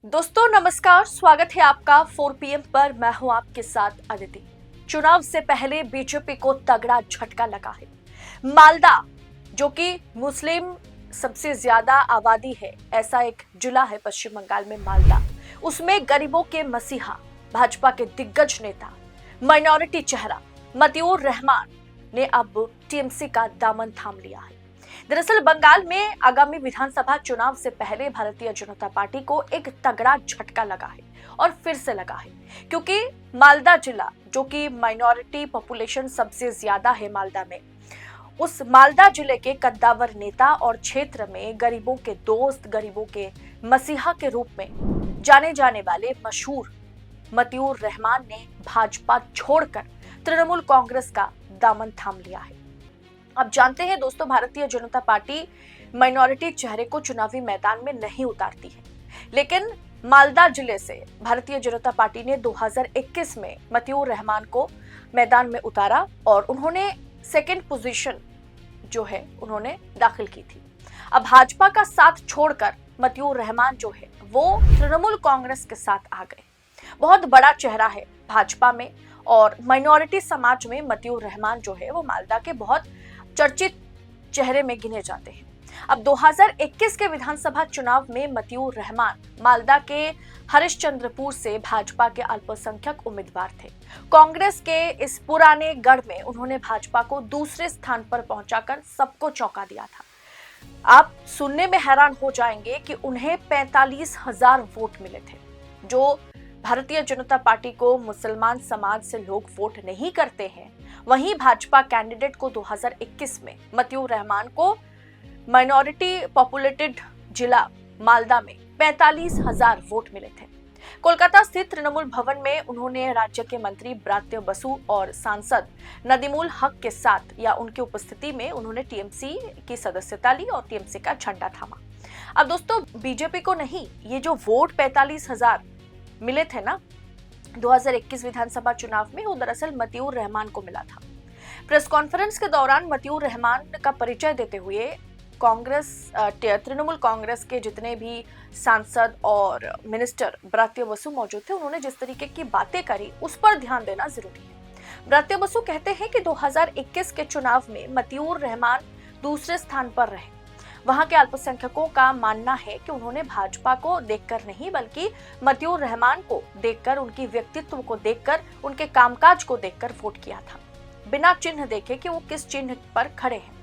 दोस्तों नमस्कार, स्वागत है आपका 4 PM पर। मैं हूं आपके साथ अदिति। चुनाव से पहले बीजेपी को तगड़ा झटका लगा है। मालदा, जो कि मुस्लिम सबसे ज्यादा आबादी है, ऐसा एक जिला है पश्चिम बंगाल में मालदा, उसमें गरीबों के मसीहा, भाजपा के दिग्गज नेता, माइनॉरिटी चेहरा मतियूर रहमान ने अब टीएमसी का दामन थाम लिया है। दरअसल बंगाल में आगामी विधानसभा चुनाव से पहले भारतीय जनता पार्टी को एक तगड़ा झटका लगा है और फिर से लगा है, क्योंकि मालदा जिला, जो कि माइनॉरिटी पॉपुलेशन सबसे ज्यादा है मालदा में, उस मालदा जिले के कद्दावर नेता और क्षेत्र में गरीबों के दोस्त, गरीबों के मसीहा के रूप में जाने जाने वाले मशहूर मतियूर रहमान ने भाजपा छोड़कर तृणमूल कांग्रेस का दामन थाम लिया है। अब जानते हैं दोस्तों, भारतीय जनता पार्टी माइनॉरिटी चेहरे को चुनावी मैदान में नहीं उतारती है, लेकिन मालदा जिले से भारतीय जनता पार्टी ने 2021 में मतियूर रहमान को मैदान में उतारा और उन्होंने सेकंड पोजीशन जो है उन्होंने दाखिल की थी। अब भाजपा का साथ छोड़कर मतियूर रहमान जो है वो तृणमूल कांग्रेस के साथ आ गए। बहुत बड़ा चेहरा है भाजपा में और माइनॉरिटी समाज में मतियूर रहमान जो है वो मालदा के बहुत चर्चित चेहरे में गिने जाते हैं। अब 2021 के विधानसभा चुनाव में मतियूर रहमान मालदा के हरिश्चंद्रपुर से भाजपा के अल्पसंख्यक उम्मीदवार थे। कांग्रेस के इस पुराने गढ़ में उन्होंने भाजपा को दूसरे स्थान पर पहुंचाकर सबको चौंका दिया था। आप सुनने में हैरान हो जाएंगे कि उन्हें 45,000 वोट मिले थे। जो भारतीय जनता पार्टी को मुसलमान समाज से लोग वोट नहीं करते हैं, वहीं भाजपा कैंडिडेट को 2021 में मतियूर रहमान को माइनॉरिटी पॉपुलेटेड जिला मालदा में 45,000 वोट मिले थे। कोलकाता स्थित तृणमूल भवन में उन्होंने राज्य के मंत्री ब्रात्य बसु और सांसद नदीमुल हक के साथ या उनकी उपस्थिति में उन्होंने टीएमसी की सदस्यता ली और टीएमसी का झंडा थामा। अब दोस्तों, बीजेपी को नहीं, ये जो वोट 45,000 मिले थे ना 2021 विधानसभा चुनाव में, वो दरअसल मतियूर रहमान को मिला था। प्रेस कॉन्फ्रेंस के दौरान मतियूर रहमान का परिचय देते हुए तृणमूल कांग्रेस के जितने भी सांसद और मिनिस्टर ब्रात्य बसु मौजूद थे, उन्होंने जिस तरीके की बातें करी उस पर ध्यान देना जरूरी है। ब्रात्य बसु कहते हैं कि 2021 के चुनाव में मतियूर रहमान दूसरे स्थान पर रहे। वहां के अल्पसंख्यकों का मानना है कि उन्होंने भाजपा को देखकर नहीं, बल्कि मतियूर रहमान को देखकर, उनकी व्यक्तित्व को देखकर, उनके कामकाज को देखकर वोट किया था, बिना चिन्ह देखे कि वो किस चिन्ह पर खड़े हैं।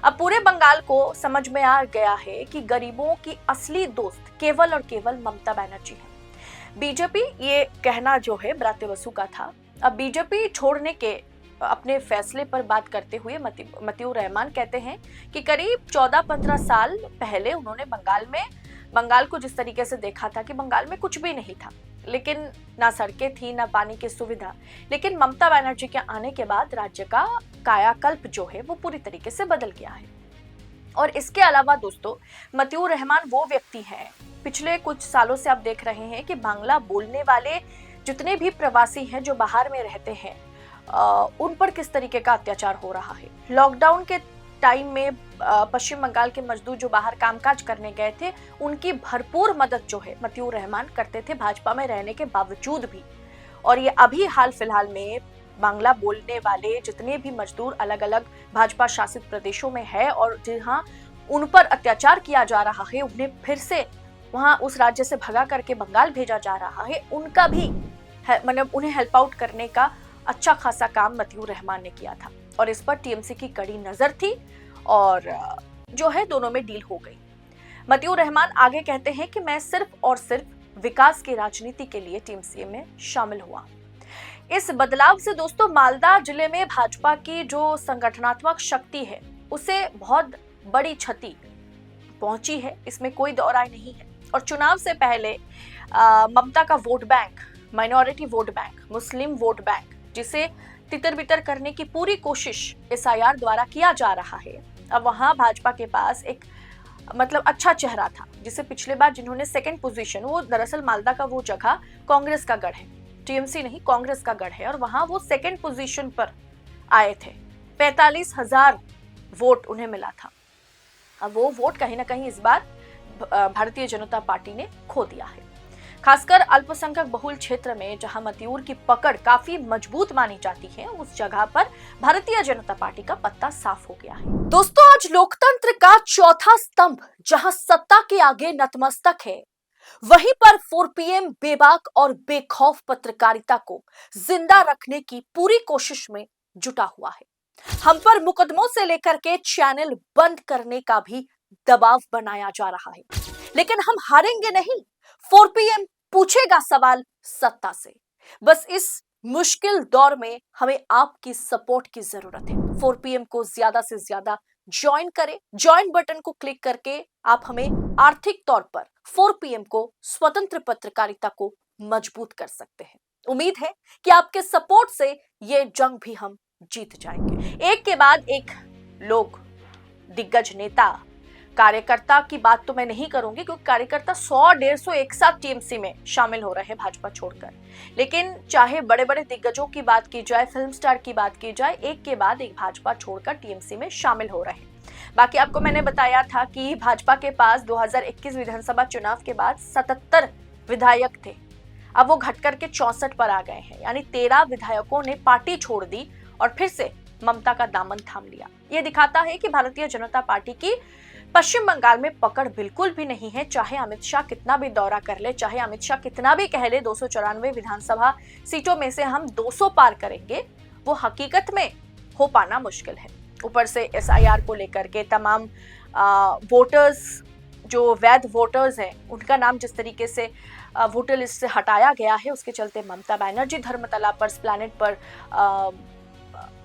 अब पूरे बंगाल को समझ में आ गया है कि गरीबों की असली दोस्त केवल और केवल ममता बनर्जी है। बीजेपी, ये कहना जो है ब्रात्य बसु का था। अब बीजेपी छोड़ने के अपने फैसले पर बात करते हुए मतियूर रहमान कहते हैं कि करीब 14-15 साल पहले उन्होंने बंगाल को जिस तरीके से देखा था कि बंगाल में कुछ भी नहीं था, लेकिन ना सड़कें थी, ना पानी की सुविधा, लेकिन ममता बनर्जी के आने के बाद राज्य का कायाकल्प जो है वो पूरी तरीके से बदल गया है। और इसके अलावा दोस्तों, मतियूर रहमान वो व्यक्ति हैं, पिछले कुछ सालों से आप देख रहे हैं कि बांग्ला बोलने वाले जितने भी प्रवासी हैं जो बाहर में रहते हैं, उन पर किस तरीके का अत्याचार हो रहा है। लॉकडाउन के टाइम में पश्चिम बंगाल के मजदूर जो बाहर कामकाज करने गए थे, उनकी भरपूर मदद जो है मतियूर रहमान करते थे, भाजपा में रहने के बावजूद भी। और ये अभी हाल फिलहाल में बांग्ला बोलने वाले जितने भी मजदूर अलग अलग भाजपा शासित प्रदेशों में है और जहां उन पर अत्याचार किया जा रहा है, उन्हें फिर से वहां उस राज्य से भगा करके बंगाल भेजा जा रहा है, उनका भी मतलब उन्हें हेल्प आउट करने का अच्छा खासा काम मतियूर रहमान ने किया था। और इस पर टीएमसी की कड़ी नजर थी और जो है दोनों में डील हो गई। मतियूर रहमान आगे कहते हैं कि मैं सिर्फ और सिर्फ विकास की राजनीति के लिए टीएमसी में शामिल हुआ। इस बदलाव से दोस्तों मालदा जिले में भाजपा की जो संगठनात्मक शक्ति है उसे बहुत बड़ी क्षति पहुंची है, इसमें कोई दो राय नहीं है। और चुनाव से पहले ममता का vote bank, minority vote bank, मुस्लिम वोट बैंक, जिसे तितर बितर करने की पूरी कोशिश एसआईआर द्वारा किया जा रहा है, अब वहां भाजपा के पास एक मतलब अच्छा चेहरा था, जिसे पिछले बार जिन्होंने सेकंड पोजीशन, वो दरअसल मालदा का वो जगह कांग्रेस का गढ़ है, टीएमसी नहीं, कांग्रेस का गढ़ है, और वहां वो सेकंड पोजीशन पर आए थे। 45,000 वोट उन्हें मिला था। अब वो वोट कहीं ना कहीं इस बार भारतीय जनता पार्टी ने खो दिया है। खासकर अल्पसंख्यक बहुल क्षेत्र में जहां मतियूर की पकड़ काफी मजबूत मानी जाती है, उस जगह पर भारतीय जनता पार्टी का पत्ता साफ हो गया है। दोस्तों, आज लोकतंत्र का चौथा स्तंभ जहां सत्ता के आगे नतमस्तक है, वहीं पर 4PM बेबाक और बेखौफ पत्रकारिता को जिंदा रखने की पूरी कोशिश में जुटा हुआ है। हम पर मुकदमों से लेकर के चैनल बंद करने का भी दबाव बनाया जा रहा है, लेकिन हम हारेंगे नहीं। 4PM पूछेगा सवाल सत्ता से। बस इस मुश्किल दौर में हमें आपकी सपोर्ट की जरूरत है। 4PM को ज्यादा से ज्यादा ज्वाइन करें। ज्वाइन बटन को क्लिक करके आप हमें आर्थिक तौर पर 4PM को स्वतंत्र पत्रकारिता को मजबूत कर सकते हैं। उम्मीद है कि आपके सपोर्ट से ये जंग भी हम जीत जाएंगे। एक के बाद एक लोग, दिग्गज नेता, कार्यकर्ता की बात तो मैं नहीं करूंगी क्योंकि कार्यकर्ता 100-150 एक साथ टीएमसी में शामिल हो रहे हैं भाजपा छोड़कर, लेकिन चाहे बड़े बड़े दिग्गजों की बात की जाए, फिल्म स्टार की बात की जाए, एक के बाद एक भाजपा छोड़कर टीएमसी में शामिल हो रहे हैं। बाकी आपको मैंने बताया था कि भाजपा के पास 2021 विधानसभा चुनाव के बाद 77 विधायक थे, अब वो घट करके 64 पर आ गए हैं, यानी 13 विधायकों ने पार्टी छोड़ दी और फिर से ममता का दामन थाम लिया। ये दिखाता है कि भारतीय जनता पार्टी की पश्चिम बंगाल में पकड़ बिल्कुल भी नहीं है। चाहे अमित शाह कितना भी दौरा कर ले, चाहे अमित शाह कितना भी कह ले 294 विधानसभा सीटों में से हम 200 पार करेंगे, वो हकीकत में हो पाना मुश्किल है। ऊपर से SIR को लेकर के तमाम वोटर्स, जो वैध वोटर्स हैं, उनका नाम जिस तरीके से वोटर लिस्ट से हटाया गया है, उसके चलते ममता बनर्जी धर्मतला पर, स्प्लैनेट पर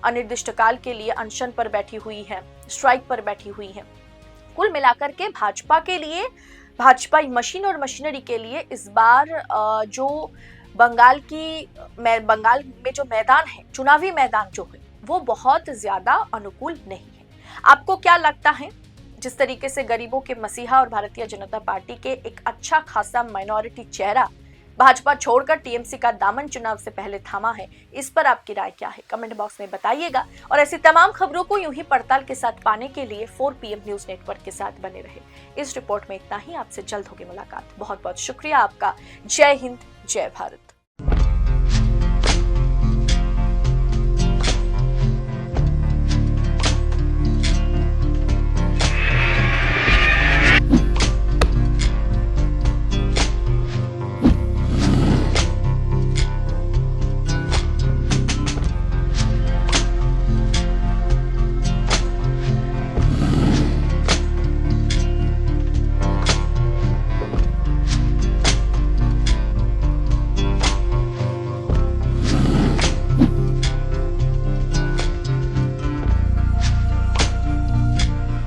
अनिर्दिष्टकाल के लिए अनशन पर बैठी हुई है, स्ट्राइक पर बैठी हुई है। कुल मिलाकर के भाजपा के लिए, भाजपा मशीन और मशीनरी के लिए इस बार जो बंगाल में जो मैदान है, चुनावी मैदान जो है, वो बहुत ज्यादा अनुकूल नहीं है। आपको क्या लगता है? जिस तरीके से गरीबों के मसीहा और भारतीय जनता पार्टी के एक अच्छा खासा माइनॉरिटी चेहरा भाजपा छोड़कर टीएमसी का दामन चुनाव से पहले थामा है, इस पर आपकी राय क्या है? कमेंट बॉक्स में बताइएगा। और ऐसी तमाम खबरों को यूं ही पड़ताल के साथ पाने के लिए 4PM न्यूज नेटवर्क के साथ बने रहे। इस रिपोर्ट में इतना ही। आपसे जल्द होगी मुलाकात। बहुत बहुत शुक्रिया आपका। जय हिंद, जय भारत।